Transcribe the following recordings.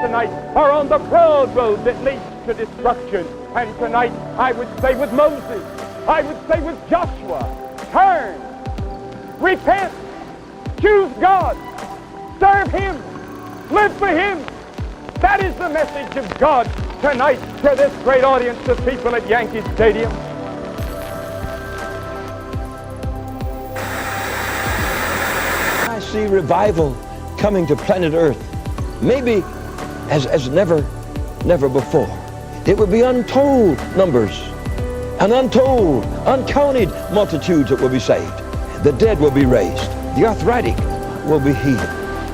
tonight are on the broad road that leads to destruction. And tonight, I would say with Moses, I would say with Joshua, turn, repent, choose God, serve Him, live for Him. That is the message of God tonight to this great audience of people at Yankee Stadium. I see revival coming to planet Earth, maybe as never before. It will be untold numbers, and untold, uncounted multitudes that will be saved. The dead will be raised. The arthritic will be healed.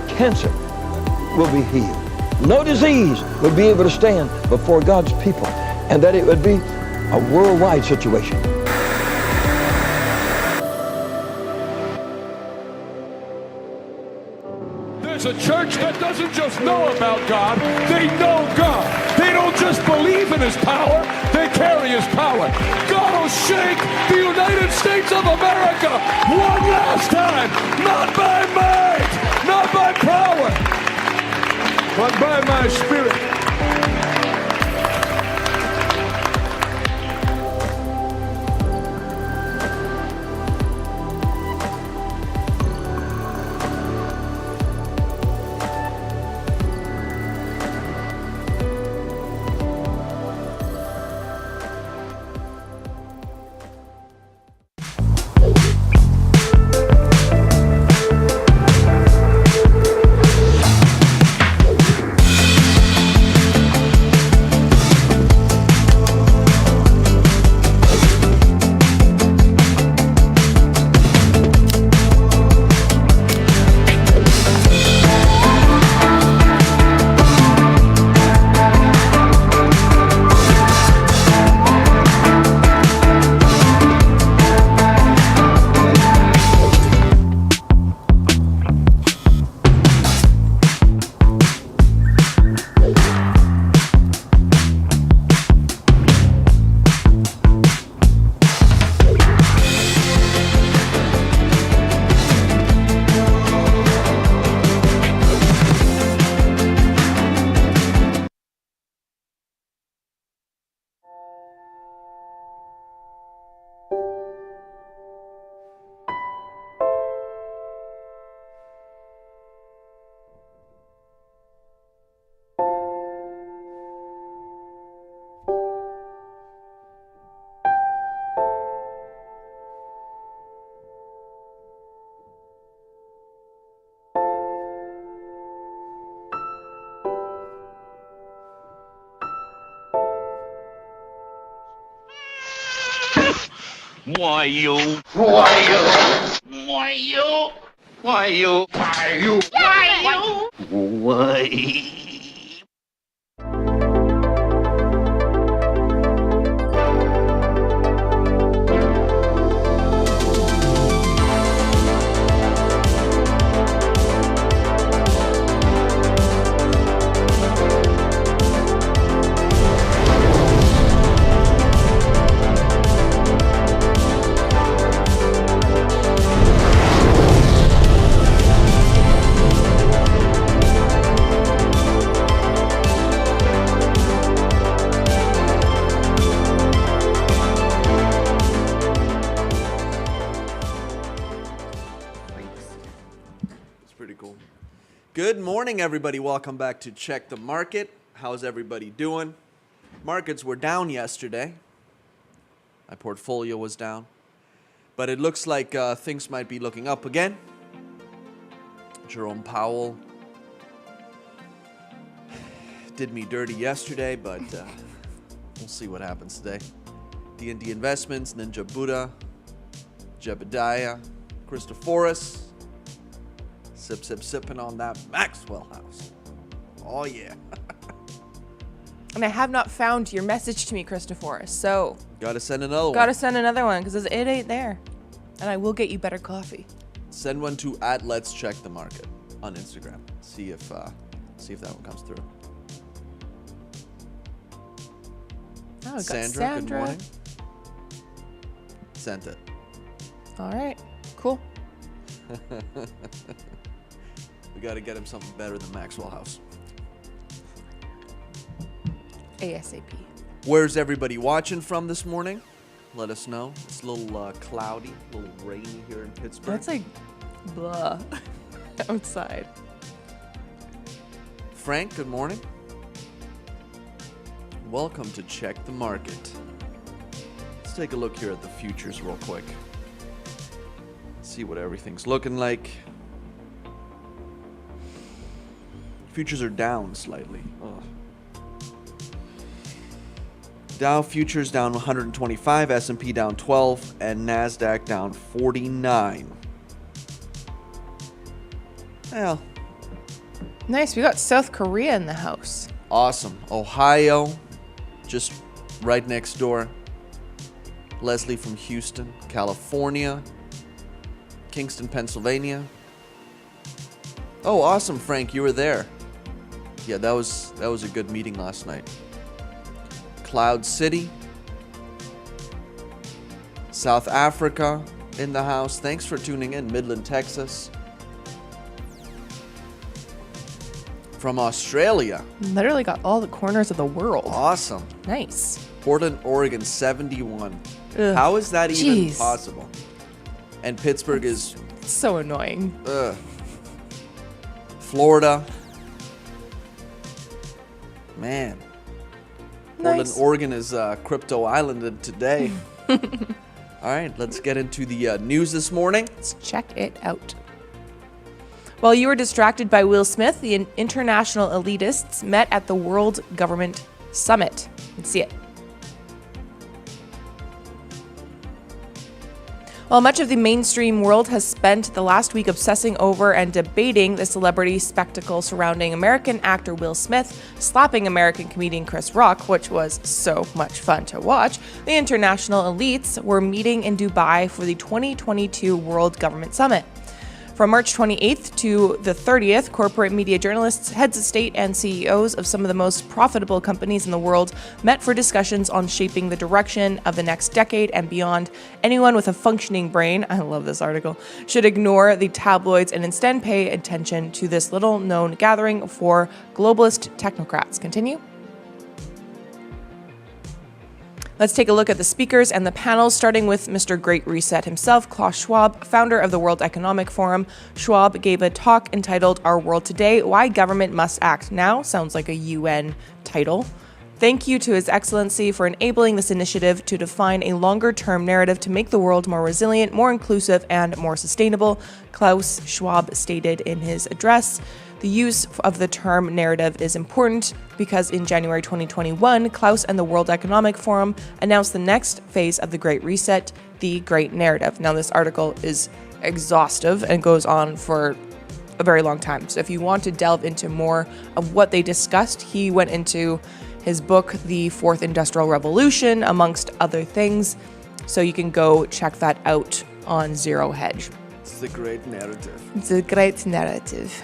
Cancer will be healed. No disease would be able to stand before God's people, and that it would be a worldwide situation. There's a church that doesn't just know about God, they know God. They don't just believe in His power, they carry His power. God will shake the United States of America one last time, not by might, not by power, but by my Spirit. Why you? Good morning, everybody. Welcome back to Check the Market. How's everybody doing? Markets were down yesterday. My portfolio was down. But it looks like things might be looking up again. Jerome Powell did me dirty yesterday, but we'll see what happens today. D&D Investments, Ninja Buddha, Jebediah, Christophorus. Sipping on that Maxwell House. Oh, yeah. And I have not found your message to me, Christophorus, so... Gotta send another one. Gotta send another one, because it ain't there. And I will get you better coffee. Send one to @Let'sCheckTheMarket on Instagram. See if that one comes through. Oh, Sandra, good morning. Sent it. All right, cool. We got to get him something better than Maxwell House. ASAP. Where's everybody watching from this morning? Let us know. It's a little cloudy, a little rainy here in Pittsburgh. It's like blah outside. Frank, good morning. Welcome to Check the Market. Let's take a look here at the futures real quick. See what everything's looking like. Futures are down slightly. Ugh. Dow futures down 125, S&P down 12, and NASDAQ down 49. Well, Nice. We got South Korea in the house. awesome. Ohio, just right next door. Leslie from Houston, California. Kingston, Pennsylvania. Oh, awesome, Frank. You were there. Yeah, that was a good meeting last night. Cloud City. South Africa in the house. Thanks for tuning in. Midland, Texas. From Australia. Literally got all the corners of the world. Awesome. Nice. Portland, Oregon, 71. Ugh. How is that even Jeez. possible? And Pittsburgh is It's so annoying. Florida. Man. Portland, Nice. Oregon is crypto islanded today. All right, let's get into the news this morning. Let's check it out. While you were distracted by Will Smith, the international elitists met at the World Government Summit. Let's see it. While much of the mainstream world has spent the last week obsessing over and debating the celebrity spectacle surrounding American actor Will Smith slapping American comedian Chris Rock, which was so much fun to watch, the international elites were meeting in Dubai for the 2022 World Government Summit. From March 28th to the 30th, corporate media journalists, heads of state, and CEOs of some of the most profitable companies in the world met for discussions on shaping the direction of the next decade and beyond. Anyone with a functioning brain, I love this article, should ignore the tabloids and instead pay attention to this little-known gathering for globalist technocrats. Continue. Let's take a look at the speakers and the panels, starting with Mr. Great Reset himself, Klaus Schwab, founder of the World Economic Forum. Schwab gave a talk entitled Our World Today, Why Government Must Act Now. Sounds like a UN title. Thank you to His Excellency for enabling this initiative to define a longer-term narrative to make the world more resilient, more inclusive, and more sustainable, Klaus Schwab stated in his address. The use of the term narrative is important because in January 2021, Klaus and the World Economic Forum announced the next phase of the Great Reset, the Great Narrative. Now, this article is exhaustive and goes on for a very long time. So if you want to delve into more of what they discussed, he went into his book, The Fourth Industrial Revolution, amongst other things. So you can go check that out on Zero Hedge. It's the great narrative. It's a great narrative.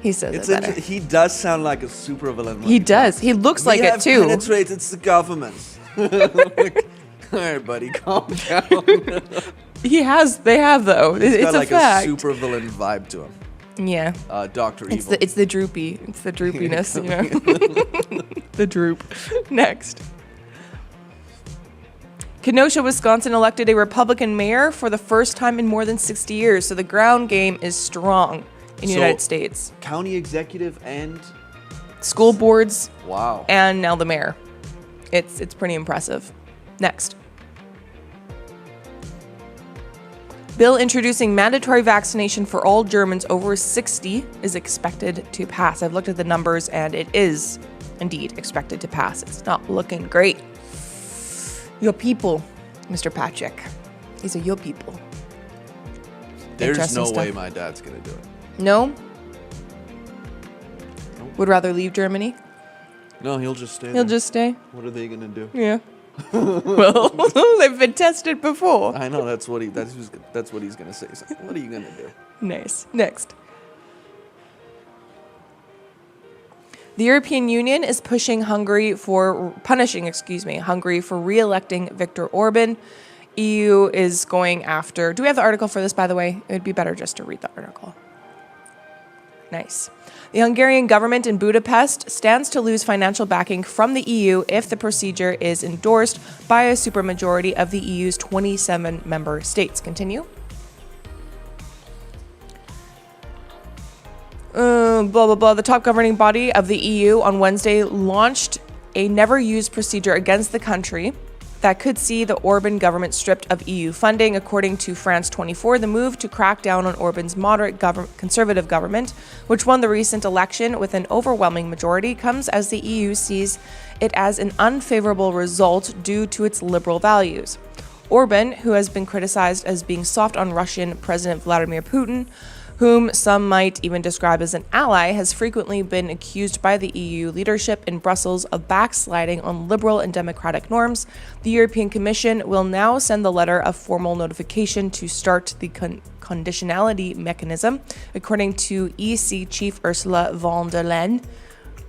He says it better. He does sound like a supervillain. He does. He looks like it too. Penetrated the government. Like, all right, buddy, calm down. They have though. He's It's got a like fact. a supervillain vibe to him. Yeah. Dr. It's Evil. the droopy. It's the droopiness, you know. The droop. Next. Kenosha, Wisconsin elected a Republican mayor for the first time in more than 60 years. So the ground game is strong in the United States. County executive and School boards wow. and now the mayor. It's pretty impressive. Next. Bill introducing mandatory vaccination for all Germans over 60 is expected to pass. I've looked at the numbers and it is indeed expected to pass. It's not looking great. Your people, Mr. Patrick. These are your people. There's Interesting no stuff. way my dad's gonna do it. No? Would rather leave Germany? No, he'll just stay. He'll there. just stay? What are they gonna do? Yeah. Well, they've been tested before. I know that's what he's gonna say. So, what are you gonna do? Nice. Next. The European Union is punishing Hungary for re-electing Viktor Orban. EU is going after... Do we have the article for this, by the way? It would be better just to read the article. Nice. The Hungarian government in Budapest stands to lose financial backing from the EU if the procedure is endorsed by a supermajority of the EU's 27 member states. Continue. The top governing body of the EU on Wednesday launched a never-used procedure against the country that could see the Orban government stripped of EU funding. According to France 24, the move to crack down on Orban's moderate conservative government, which won the recent election with an overwhelming majority, comes as the EU sees it as an unfavorable result due to its liberal values. Orban, who has been criticized as being soft on Russian President Vladimir Putin, whom some might even describe as an ally, has frequently been accused by the EU leadership in Brussels of backsliding on liberal and democratic norms. The European Commission will now send the letter of formal notification to start the conditionality mechanism, according to EC Chief Ursula von der Leyen,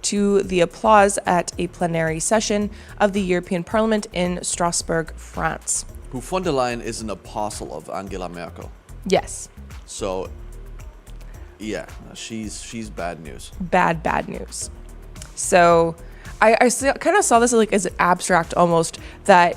to the applause at a plenary session of the European Parliament in Strasbourg, France. Who von der Leyen is an apostle of Angela Merkel. Yes. So, yeah, she's bad news. Bad news. So I kind of saw this like as an abstract almost, that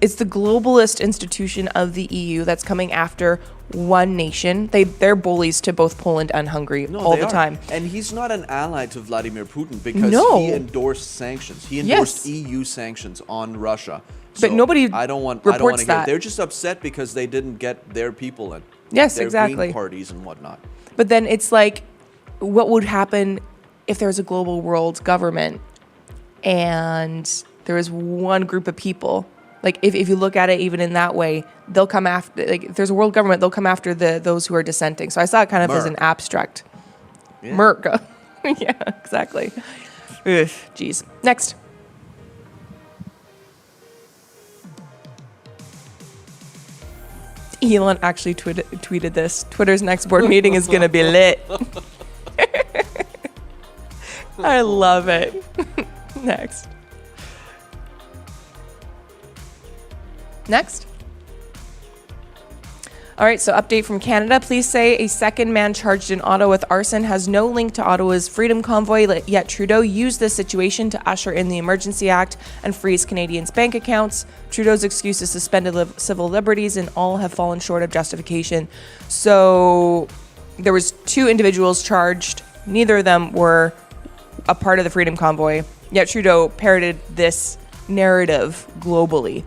it's the globalist institution of the EU that's coming after one nation. They're bullies to both Poland and Hungary all the time. And he's not an ally to Vladimir Putin because he endorsed sanctions. He endorsed EU sanctions on Russia. But nobody I don't want reports to hear that. They're just upset because they didn't get their people in. Yes, their exactly. Green parties and whatnot. But then it's like, what would happen if there was a global world government and there was one group of people? Like, if you look at it even in that way, they'll come after, like, if there's a world government, they'll come after those who are dissenting. So I saw it kind of as an abstract. Yeah. Merc. Yeah, exactly. Ugh, jeez. Next. Elon actually tweeted this. Twitter's next board meeting is going to be lit. I love it. Next. All right, so update from Canada. Police say a second man charged in Ottawa with arson has no link to Ottawa's Freedom Convoy, yet Trudeau used this situation to usher in the Emergency Act and freeze Canadians' bank accounts. Trudeau's excuse is suspended civil liberties, and all have fallen short of justification. So there was 2 individuals charged. Neither of them were a part of the Freedom Convoy, yet Trudeau parroted this narrative globally,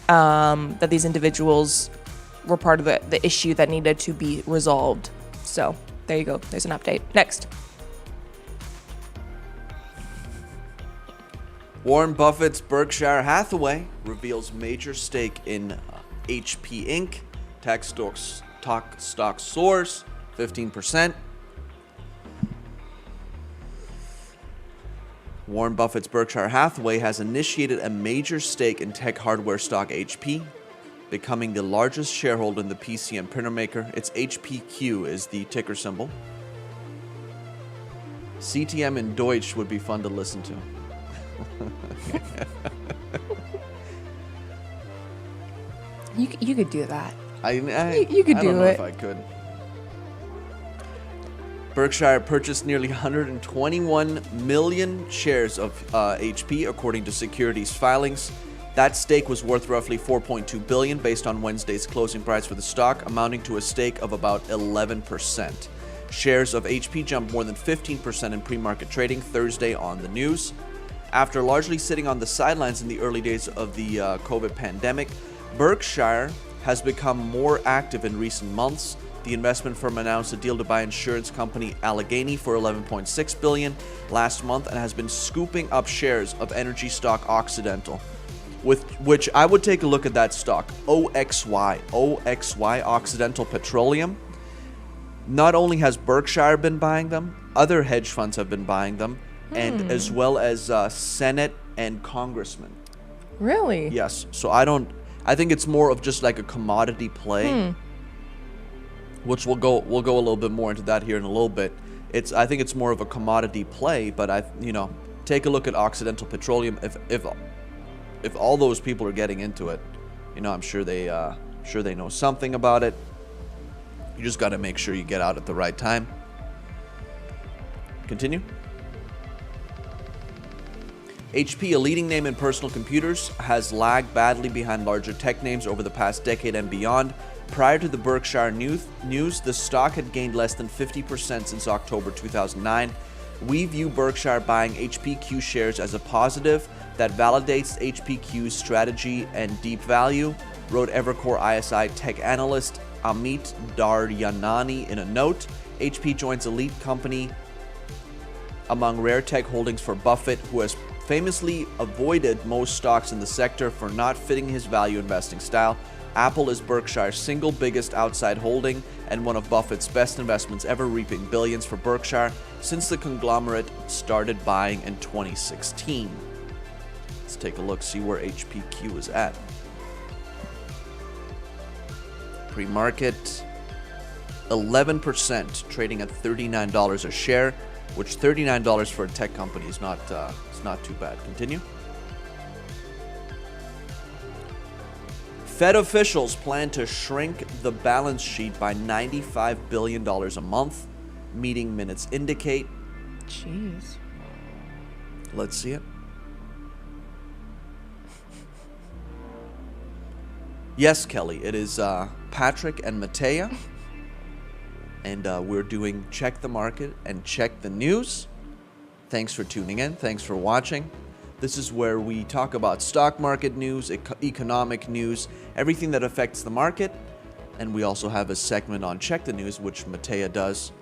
that these individuals were part of the issue that needed to be resolved. So there you go. There's an update. Next. Warren Buffett's Berkshire Hathaway reveals major stake in HP Inc. Tech stock soars 15%. Warren Buffett's Berkshire Hathaway has initiated a major stake in tech hardware stock HP, becoming the largest shareholder in the PC and printer maker. Its HPQ is the ticker symbol. CTM in Deutsch would be fun to listen to. You could do that. You could do I don't know it. if I could. Berkshire purchased nearly 121 million shares of HP, according to securities filings. That stake was worth roughly $4.2 billion based on Wednesday's closing price for the stock, amounting to a stake of about 11%. Shares of HP jumped more than 15% in pre-market trading Thursday on the news. After largely sitting on the sidelines in the early days of the COVID pandemic, Berkshire has become more active in recent months. The investment firm announced a deal to buy insurance company Allegheny for $11.6 billion last month and has been scooping up shares of energy stock Occidental, with which I would take a look at that stock, OXY, Occidental Petroleum. Not only has Berkshire been buying them, other hedge funds have been buying them, and as well as Senate and congressmen. Really? Yes. So I think it's more of just like a commodity play, which we'll go a little bit more into that here in a little bit. I think it's more of a commodity play, but take a look at Occidental Petroleum. If all those people are getting into it, I'm sure they know something about it. You just got to make sure you get out at the right time. Continue. HP, a leading name in personal computers, has lagged badly behind larger tech names over the past decade and beyond. Prior to the Berkshire news, the stock had gained less than 50% since October 2009. We view Berkshire buying HPQ shares as a positive that validates HPQ's strategy and deep value, wrote Evercore ISI tech analyst Amit Daryanani in a note. HP joins elite company among rare tech holdings for Buffett, who has famously avoided most stocks in the sector for not fitting his value investing style. Apple is Berkshire's single biggest outside holding and one of Buffett's best investments ever, reaping billions for Berkshire since the conglomerate started buying in 2016. Let's take a look, see where HPQ is at. Pre-market, 11%, trading at $39 a share, which $39 for a tech company is not too bad. Continue. Fed officials plan to shrink the balance sheet by $95 billion a month, meeting minutes indicate. Jeez. Let's see it. Yes, Kelly, it is Patrick and Matea. And we're doing Check the Market and Check the News. Thanks for tuning in. Thanks for watching. This is where we talk about stock market news, economic news, everything that affects the market. And we also have a segment on Check the News, which Matea does.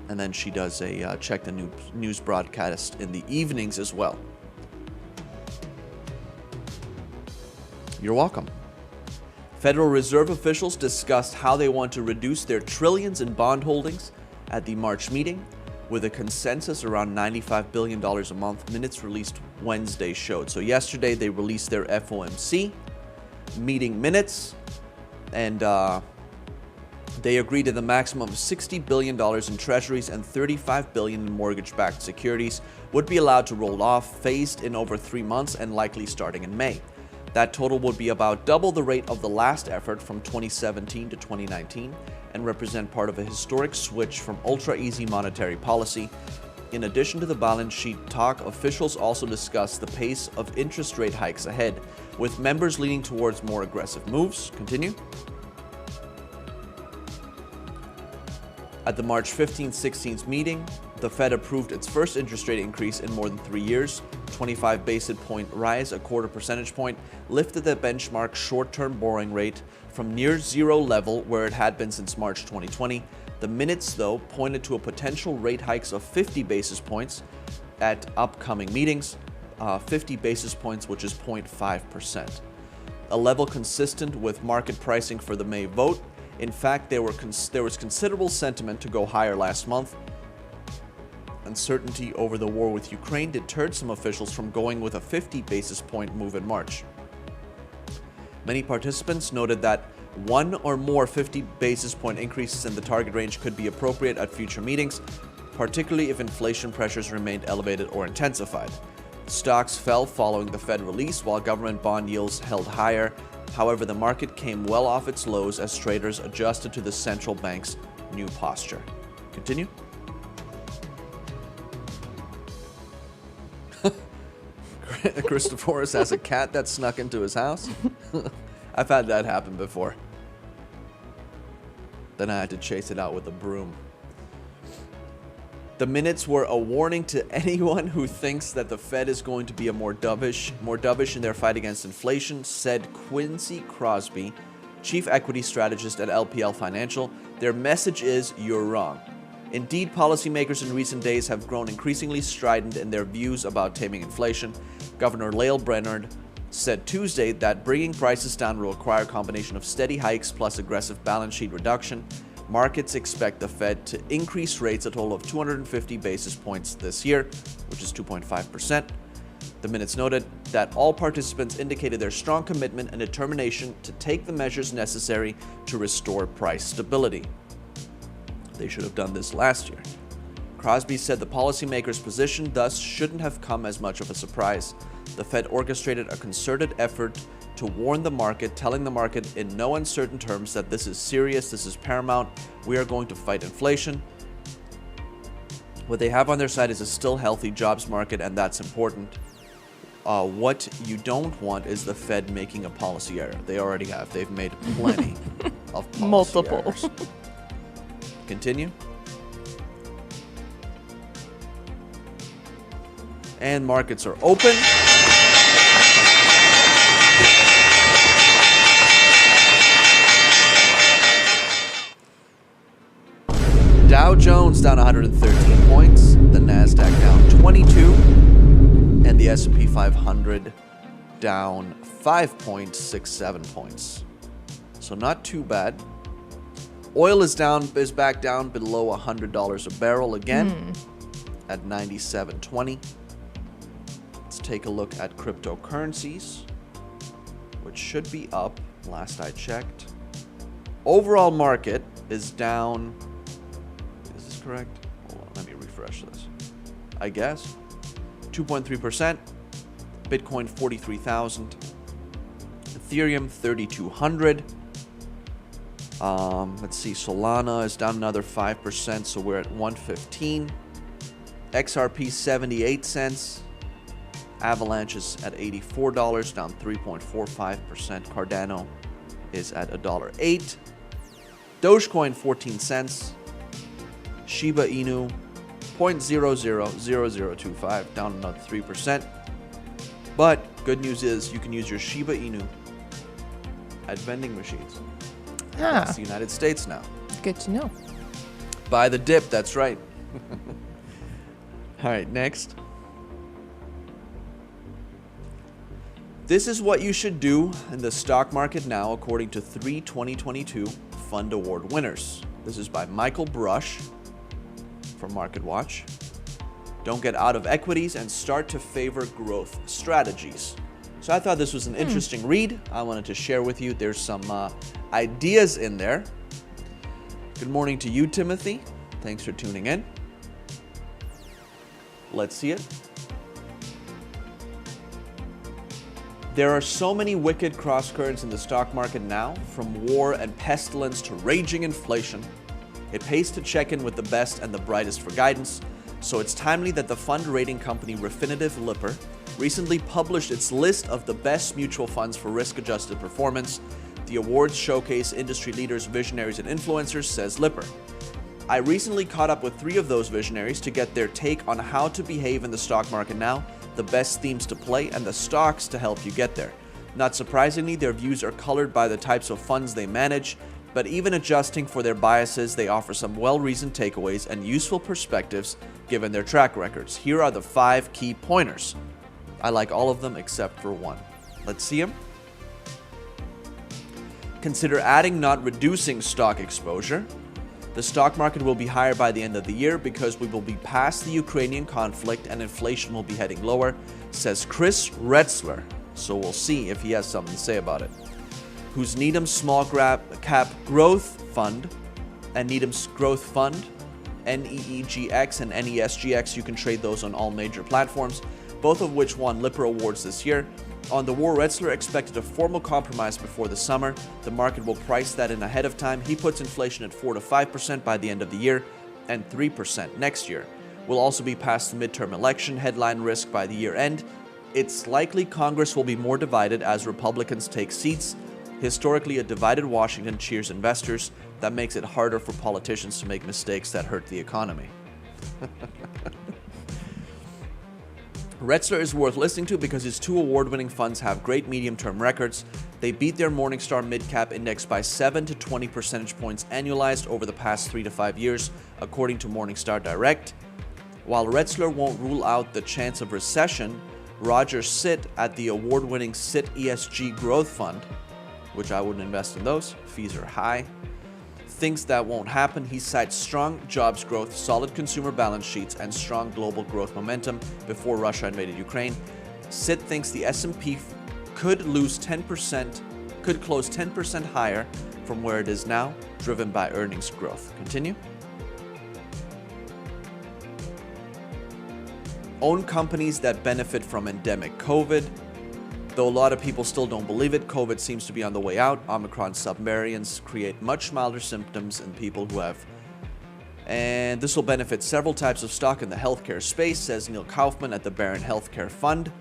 And then she does a Check the News broadcast in the evenings as well. You're welcome. Federal Reserve officials discussed how they want to reduce their trillions in bond holdings at the March meeting, with a consensus around $95 billion a month. Minutes released Wednesday showed. So yesterday they released their FOMC meeting minutes, and they agreed to the maximum of $60 billion in treasuries and $35 billion in mortgage-backed securities would be allowed to roll off, phased in over 3 months and likely starting in May. That total would be about double the rate of the last effort from 2017 to 2019 and represent part of a historic switch from ultra-easy monetary policy. In addition to the balance sheet talk, officials also discussed the pace of interest rate hikes ahead, with members leaning towards more aggressive moves. Continue. At the March 15-16 meeting, the Fed approved its first interest rate increase in more than 3 years. 25 basis point rise, a quarter percentage point, lifted the benchmark short-term borrowing rate from near zero level where it had been since March 2020. The minutes, though, pointed to a potential rate hikes of 50 basis points at upcoming meetings, 50 basis points, which is 0.5%. A level consistent with market pricing for the May vote. In fact, there was considerable sentiment to go higher last month. Uncertainty over the war with Ukraine deterred some officials from going with a 50 basis point move in March. Many participants noted that one or more 50 basis point increases in the target range could be appropriate at future meetings, particularly if inflation pressures remained elevated or intensified. Stocks fell following the Fed release, while government bond yields held higher. However, the market came well off its lows as traders adjusted to the central bank's new posture. Continue. Christophorus has a cat that snuck into his house. I've had that happen before. Then I had to chase it out with a broom. The minutes were a warning to anyone who thinks that the Fed is going to be more dovish in their fight against inflation, said Quincy Crosby, chief equity strategist at LPL Financial. Their message is, you're wrong. Indeed, policymakers in recent days have grown increasingly strident in their views about taming inflation. Governor Lael Brainerd said Tuesday that bringing prices down will require a combination of steady hikes plus aggressive balance sheet reduction. Markets expect the Fed to increase rates a total of 250 basis points this year, which is 2.5%. The minutes noted that all participants indicated their strong commitment and determination to take the measures necessary to restore price stability. They should have done this last year. Crosby said the policymakers' position thus shouldn't have come as much of a surprise. The Fed orchestrated a concerted effort to warn the market, telling the market in no uncertain terms that this is serious, this is paramount, we are going to fight inflation. What they have on their side is a still healthy jobs market, and that's important. What you don't want is the Fed making a policy error. They already have. They've made plenty of policy Multiple. errors. Continue. And markets are open. Dow Jones down 113 points, the Nasdaq down 22, and the S&P 500 down 5.67 points. So not too bad. Oil is back down below $100 a barrel again at 97.20. Let's take a look at cryptocurrencies, which should be up last I checked. Overall market is down. Is this correct? Hold on, let me refresh this. I guess 2.3%. Bitcoin 43,000. Ethereum 3,200. Let's see, Solana is down another 5%, so we're at 115. XRP 78 cents. Avalanche is at $84, down 3.45%. Cardano is at $1.08. Dogecoin 14 cents. Shiba Inu 0.000025, down another 3%. But good news is you can use your Shiba Inu at vending machines. That's the United States now. Good to know. Buy the dip, that's right. All right, next. This is what you should do in the stock market now, according to 3 2022 Fund Award winners. This is by Michael Brush from MarketWatch. Don't get out of equities and start to favor growth strategies. So I thought this was an interesting read. I wanted to share with you. There's some ideas in there. Good morning to you, Timothy. Thanks for tuning in. Let's see it. There are so many wicked crosscurrents in the stock market now, from war and pestilence to raging inflation. It pays to check in with the best and the brightest for guidance, so it's timely that the fund rating company Refinitiv Lipper recently published its list of the best mutual funds for risk-adjusted performance. The awards showcase industry leaders, visionaries, and influencers, says Lipper. I recently caught up with 3 of those visionaries to get their take on how to behave in the stock market now, the best themes to play, and the stocks to help you get there. Not surprisingly, their views are colored by the types of funds they manage, but even adjusting for their biases, they offer some well-reasoned takeaways and useful perspectives given their track records. Here are the 5 key pointers. I like all of them except for one. Let's see them. Consider adding, not reducing, stock exposure. The stock market will be higher by the end of the year because we will be past the Ukrainian conflict and inflation will be heading lower, says Chris Retzler. So we'll see if he has something to say about it. Whose Needham's Small Cap Growth Fund and Needham's Growth Fund, NEEGX and NESGX, you can trade those on all major platforms, both of which won Lipper Awards this year. On the war, Retzler expected a formal compromise before the summer. The market will price that in ahead of time. He puts inflation at 4 to 5% by the end of the year and 3% next year. We'll also be past the midterm election headline risk by the year end. It's likely Congress will be more divided as Republicans take seats. Historically, a divided Washington cheers investors. That makes it harder for politicians to make mistakes that hurt the economy. Retzler is worth listening to because his 2 award-winning funds have great medium-term records. They beat their Morningstar Mid-Cap Index by 7 to 20 percentage points annualized over the past 3 to 5 years, according to Morningstar Direct. While Retzler won't rule out the chance of recession, Roger Sitt at the award-winning Sitt ESG Growth Fund, which I wouldn't invest in those, fees are high, thinks that won't happen. He cites strong jobs growth, solid consumer balance sheets, and strong global growth momentum before Russia invaded Ukraine. Sitt thinks the S&P could close 10% higher from where it is now, driven by earnings growth. Continue. Own companies that benefit from endemic COVID. Though a lot of people still don't believe it, COVID seems to be on the way out. Omicron subvariants create much milder symptoms in people who have And this will benefit several types of stock in the healthcare space, says Neil Kaufman at the Barron Healthcare Fund.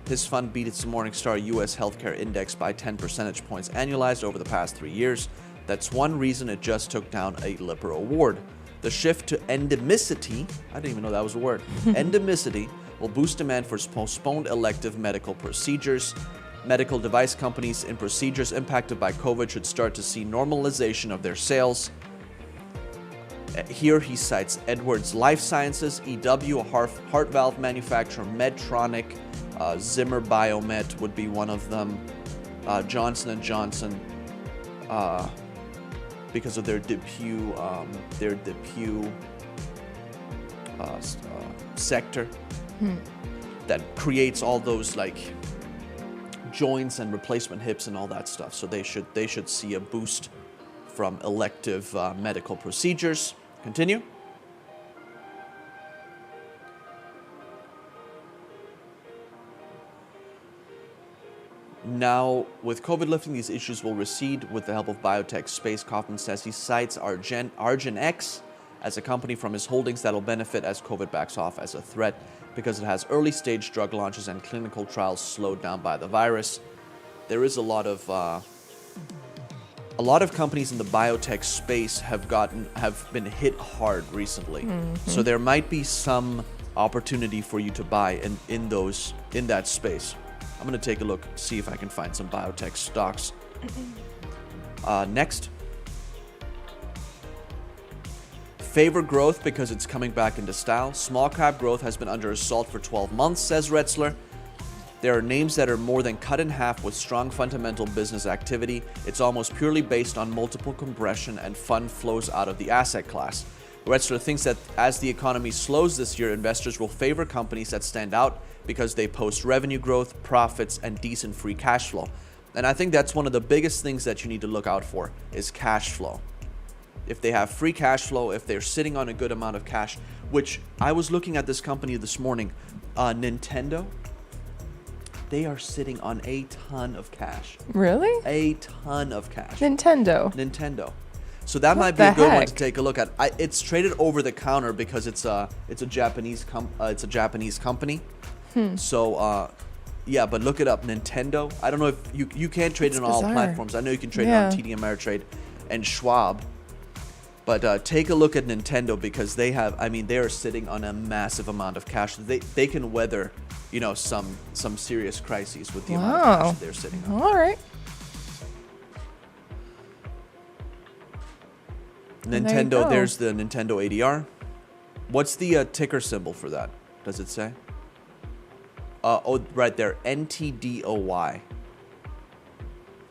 His fund beat its Morningstar U.S. healthcare index by 10 percentage points annualized over the past 3 years. That's one reason it just took down a Lipper Award. The shift to endemicity, I didn't even know that was a word, endemicity will boost demand for postponed elective medical procedures. Medical device companies in procedures impacted by COVID should start to see normalization of their sales. Here he cites Edwards Life Sciences, EW, a heart valve manufacturer, Medtronic, Zimmer Biomet would be one of them, Johnson & Johnson, because of their Depew sector that creates all those like joints and replacement hips and all that stuff. So they should see a boost from elective medical procedures. Continue. Now, with COVID lifting, these issues will recede with the help of biotech space. Kaufman says he cites Argenx as a company from his holdings that will benefit as COVID backs off as a threat because it has early stage drug launches and clinical trials slowed down by the virus. There is a lot of companies in the biotech space have been hit hard recently. So there might be some opportunity for you to buy in that space. I'm going to take a look, see if I can find some biotech stocks. Next. Favor growth because it's coming back into style. Small cap growth has been under assault for 12 months, says Retzler. There are names that are more than cut in half with strong fundamental business activity. It's almost purely based on multiple compression and fund flows out of the asset class. Retzler thinks that as the economy slows this year, investors will favor companies that stand out because they post revenue growth, profits, and decent free cash flow. And I think that's one of the biggest things that you need to look out for is cash flow. If they have free cash flow, if they're sitting on a good amount of cash, which I was looking at this company this morning, Nintendo, they are sitting on a ton of cash. Really? A ton of cash. Nintendo. So that might be a good one to take a look at. It's traded over the counter because it's a Japanese company. So yeah, but look it up, Nintendo. I don't know if you can't trade it on all platforms. I know you can trade it on TD Ameritrade and Schwab. But take a look at Nintendo because they are sitting on a massive amount of cash. They can weather, some serious crises with the amount of cash that they're sitting on. All right. Nintendo, there's the Nintendo ADR. What's the ticker symbol for that? Does it say? Right there, NTDOY.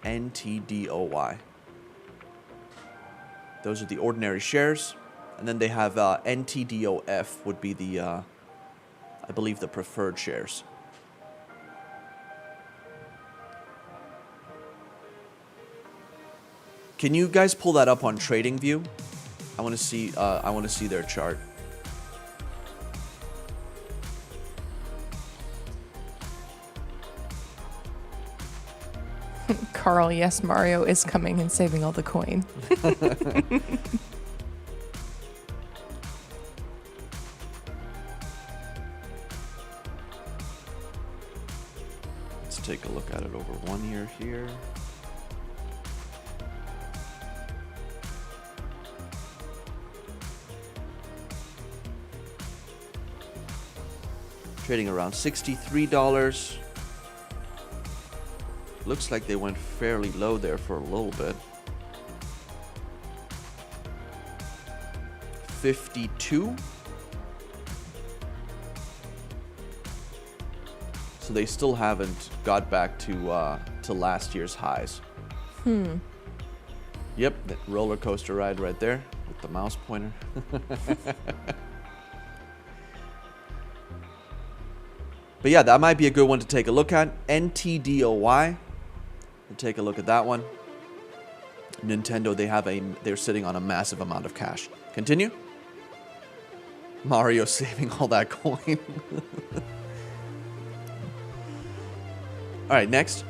NTDOY. Those are the ordinary shares. And then they have NTDOF would be the, I believe, the preferred shares. Can you guys pull that up on TradingView? I want to see their chart. Carl, yes, Mario is coming and saving all the coin. Let's take a look at it over 1 year here. Trading around $63. Looks like they went fairly low there for a little bit. 52. So they still haven't got back to last year's highs. Yep, that roller coaster ride right there with the mouse pointer. But yeah, that might be a good one to take a look at. NTDOY. We'll take a look at that one. Nintendo, they're sitting on a massive amount of cash. Continue. Mario saving all that coin. All right, next.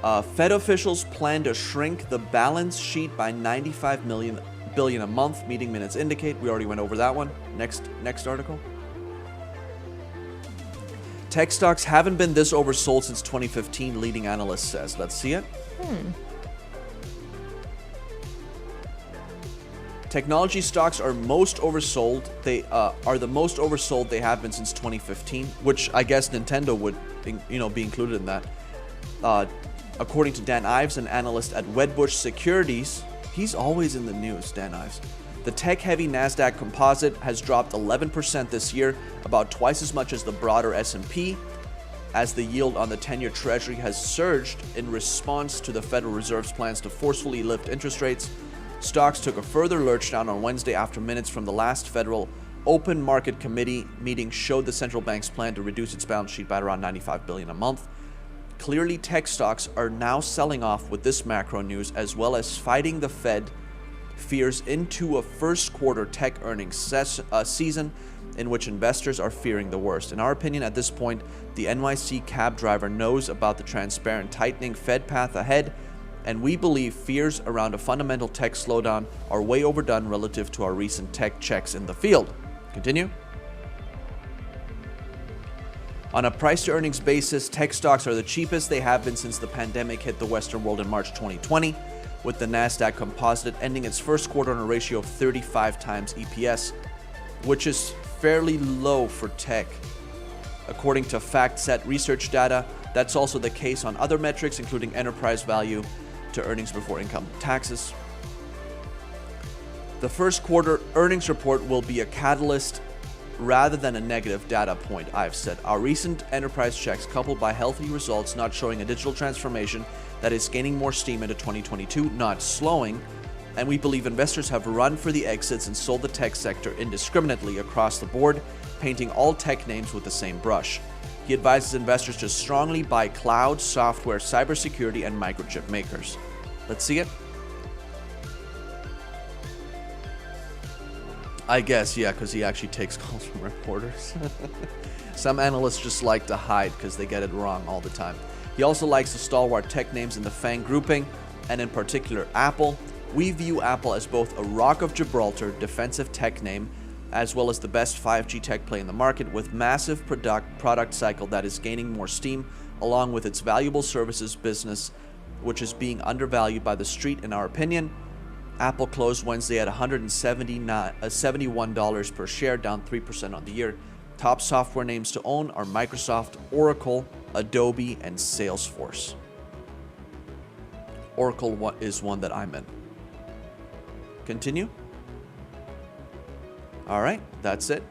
Fed officials plan to shrink the balance sheet by $95 billion a month, meeting minutes indicate. We already went over that one. Next article. Tech stocks haven't been this oversold since 2015, leading analyst says. Let's see it. Technology stocks are most oversold. They are the most oversold they have been since 2015, which I guess Nintendo would, be included in that. According to Dan Ives, an analyst at Wedbush Securities, he's always in the news, Dan Ives. The tech-heavy NASDAQ composite has dropped 11% this year, about twice as much as the broader S&P, as the yield on the 10-year Treasury has surged in response to the Federal Reserve's plans to forcefully lift interest rates. Stocks took a further lurch down on Wednesday after minutes from the last Federal Open Market Committee meeting showed the central bank's plan to reduce its balance sheet by around $95 billion a month. Clearly, tech stocks are now selling off with this macro news, as well as fighting the Fed fears into a first quarter tech earnings season in which investors are fearing the worst. In our opinion, at this point, the NYC cab driver knows about the transparent tightening Fed path ahead, and we believe fears around a fundamental tech slowdown are way overdone relative to our recent tech checks in the field. Continue. On a price-to-earnings basis, tech stocks are the cheapest they have been since the pandemic hit the Western world in March 2020, with the NASDAQ composite ending its first quarter on a ratio of 35 times EPS, which is fairly low for tech. According to FactSet research data, that's also the case on other metrics, including enterprise value to earnings before income taxes. The first quarter earnings report will be a catalyst rather than a negative data point, I've said. Our recent enterprise checks, coupled by healthy results not showing a digital transformation that is gaining more steam into 2022, not slowing, and we believe investors have run for the exits and sold the tech sector indiscriminately across the board, painting all tech names with the same brush. He advises investors to strongly buy cloud, software, cybersecurity, and microchip makers. Let's see it. I guess, yeah, because he actually takes calls from reporters. Some analysts just like to hide because they get it wrong all the time. He also likes the stalwart tech names in the FANG grouping, and in particular Apple. We view Apple as both a rock of Gibraltar defensive tech name, as well as the best 5G tech play in the market, with massive product cycle that is gaining more steam, along with its valuable services business, which is being undervalued by the street in our opinion. Apple closed Wednesday at $71 per share, down 3% on the year. Top software names to own are Microsoft, Oracle, Adobe, and Salesforce. Oracle is one that I'm in. Continue. All right, that's it.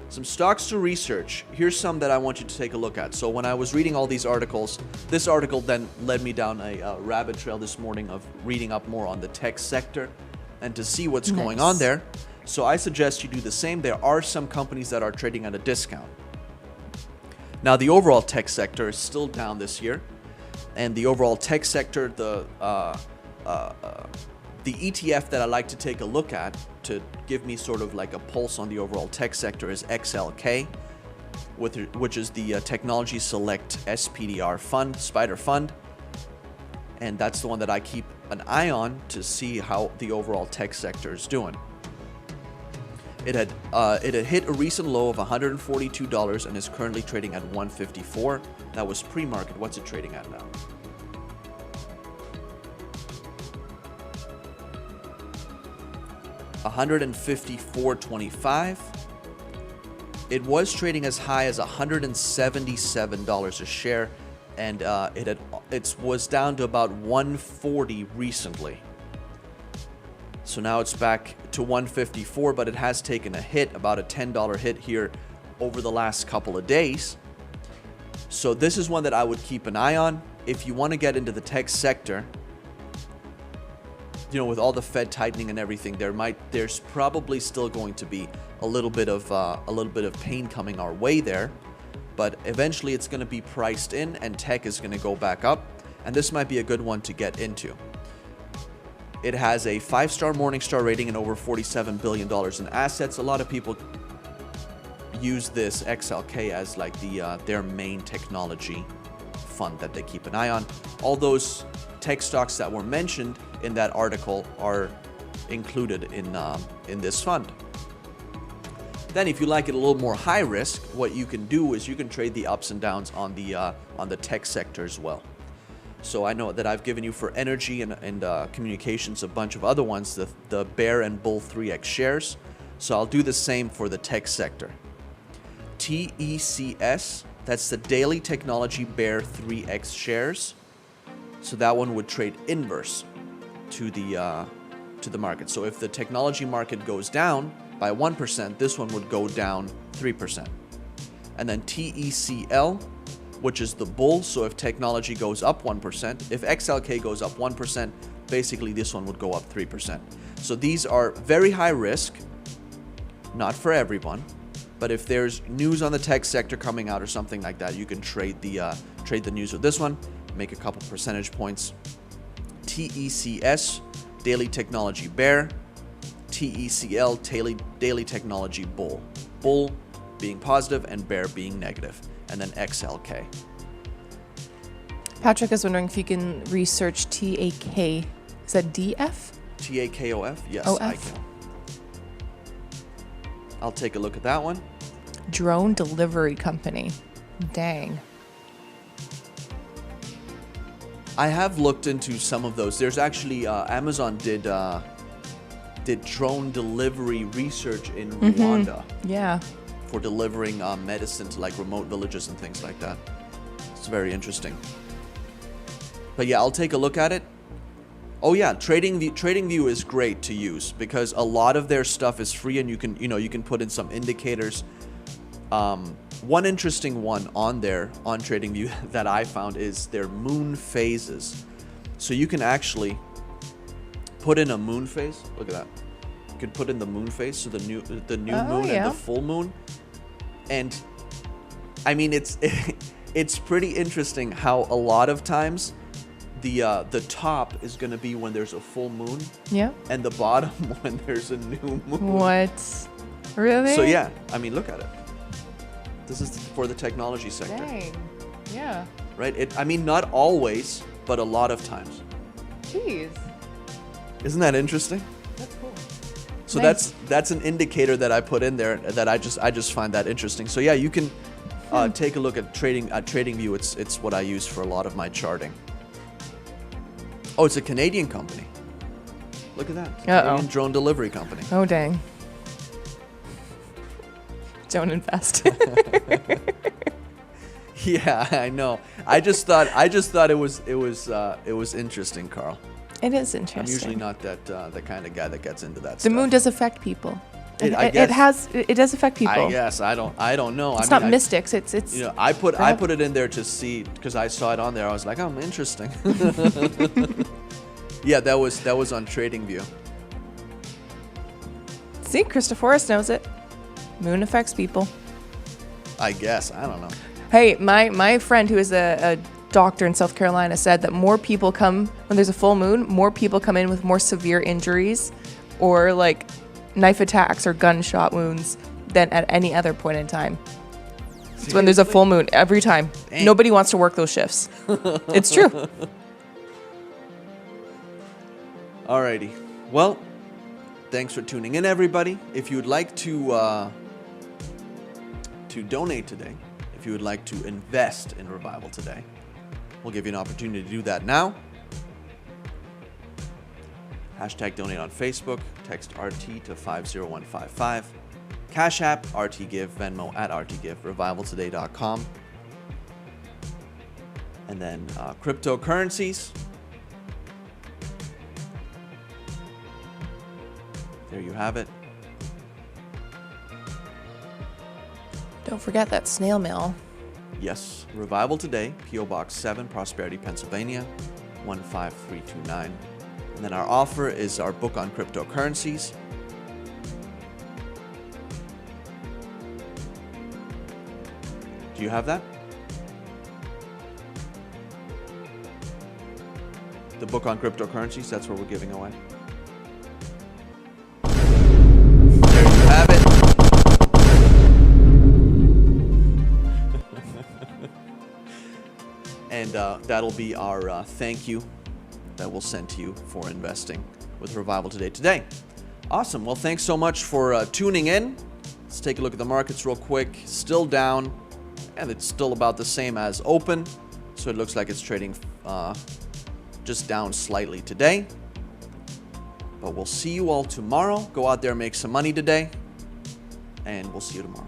Some stocks to research. Here's some that I want you to take a look at. So when I was reading all these articles, this article then led me down a rabbit trail this morning of reading up more on the tech sector and to see what's going on there. So I suggest you do the same. There are some companies that are trading at a discount. Now, the overall tech sector is still down this year. And the overall tech sector, the ETF that I like to take a look at to give me sort of like a pulse on the overall tech sector is XLK, which is the Technology Select SPDR fund, Spider Fund. And that's the one that I keep an eye on to see how the overall tech sector is doing. It had hit a recent low of $142 and is currently trading at $154. That was pre-market. What's it trading at now? $154.25. It was trading as high as $177 a share, and it was down to about $140 recently. So now it's back to $154, but it has taken a hit, about a $10 hit here over the last couple of days. So this is one that I would keep an eye on if you want to get into the tech sector. You know, with all the Fed tightening and everything, there's probably still going to be a little bit of pain coming our way there, but eventually it's going to be priced in, and tech is going to go back up, and this might be a good one to get into. It has a 5-star Morningstar rating and over $47 billion in assets. A lot of people use this XLK as like their main technology fund that they keep an eye on. All those tech stocks that were mentioned in that article are included in this fund. Then if you like it a little more high risk, what you can do is you can trade the ups and downs on the tech sector as well. So I know that I've given you for energy and communications a bunch of other ones, the bear and bull 3x shares. So I'll do the same for the tech sector. TECS, that's the Daily Technology Bear 3x shares. So that one would trade inverse to the market. So if the technology market goes down by 1%, this one would go down 3%. And then TECL, which is the bull, so if technology goes up 1%, if XLK goes up 1%, basically this one would go up 3%. So these are very high risk, not for everyone, but if there's news on the tech sector coming out or something like that, you can trade the news with this one, make a couple percentage points. TECS, Daily Technology Bear, TECL, Daily Technology Bull. Bull being positive and bear being negative. And then XLK. Patrick is wondering if you can research TAK. Is that DF? TAKOF? Yes, OF? I can. I'll take a look at that one. Drone delivery company. Dang. I have looked into some of those. There's actually Amazon did drone delivery research in Rwanda. Yeah. For delivering medicine to like remote villages and things like that. It's very interesting. But yeah, I'll take a look at it. Oh yeah, TradingView is great to use because a lot of their stuff is free and you can put in some indicators. One interesting one on there on TradingView that I found is their moon phases. So you can actually put in a moon phase. Look at that. You can put in the moon phase, so the new moon and the full moon. And I mean, it's pretty interesting how a lot of times the top is going to be when there's a full moon. Yeah. And the bottom when there's a new moon. What? Really? So yeah, I mean, look at it. This is for the technology sector. Dang. Yeah. Right? I mean, not always, but a lot of times. Jeez. Isn't that interesting? That's cool. So Nice. that's an indicator that I put in there that I just find that interesting. So yeah, you can take a look at TradingView. It's what I use for a lot of my charting. Oh, it's a Canadian company. Look at that. Canadian drone delivery company. Oh, dang. Don't invest. Yeah, I know. I just thought it was interesting, Carl. It is interesting. I'm usually not the kind of guy that gets into that The stuff. moon does affect people. It does affect people. I guess I don't know. It's not mystics. It's You know, I put it in there to see because I saw it on there. I was like, oh, interesting. Yeah, that was on TradingView. See, Christophorus knows it. Moon affects people. I guess I don't know. Hey, my friend who is a doctor in South Carolina said that more people come when there's a full moon. More people come in with more severe injuries, or like knife attacks or gunshot wounds than at any other point in time. It's when there's a full moon every time. Dang. Nobody wants to work those shifts. It's true. Alrighty. Well, thanks for tuning in, everybody. If you would like to donate today, if you would like to invest in Revival today, we'll give you an opportunity to do that now. Hashtag donate on Facebook. Text RT to 50155. Cash App, RTGive, Venmo at RTGive, revivaltoday.com. And then cryptocurrencies. There you have it. Don't forget that snail mail. Yes, Revival Today, P.O. Box 7, Prosperity, Pennsylvania, 15329. And then our offer is our book on cryptocurrencies. Do you have that? The book on cryptocurrencies, that's what we're giving away. There you have it. And that'll be our thank you that we'll send to you for investing with Revival today. Awesome. Well, thanks so much for tuning in. Let's take a look at the markets real quick. Still down, and it's still about the same as open. So it looks like it's trading just down slightly today. But we'll see you all tomorrow. Go out there, make some money today, and we'll see you tomorrow.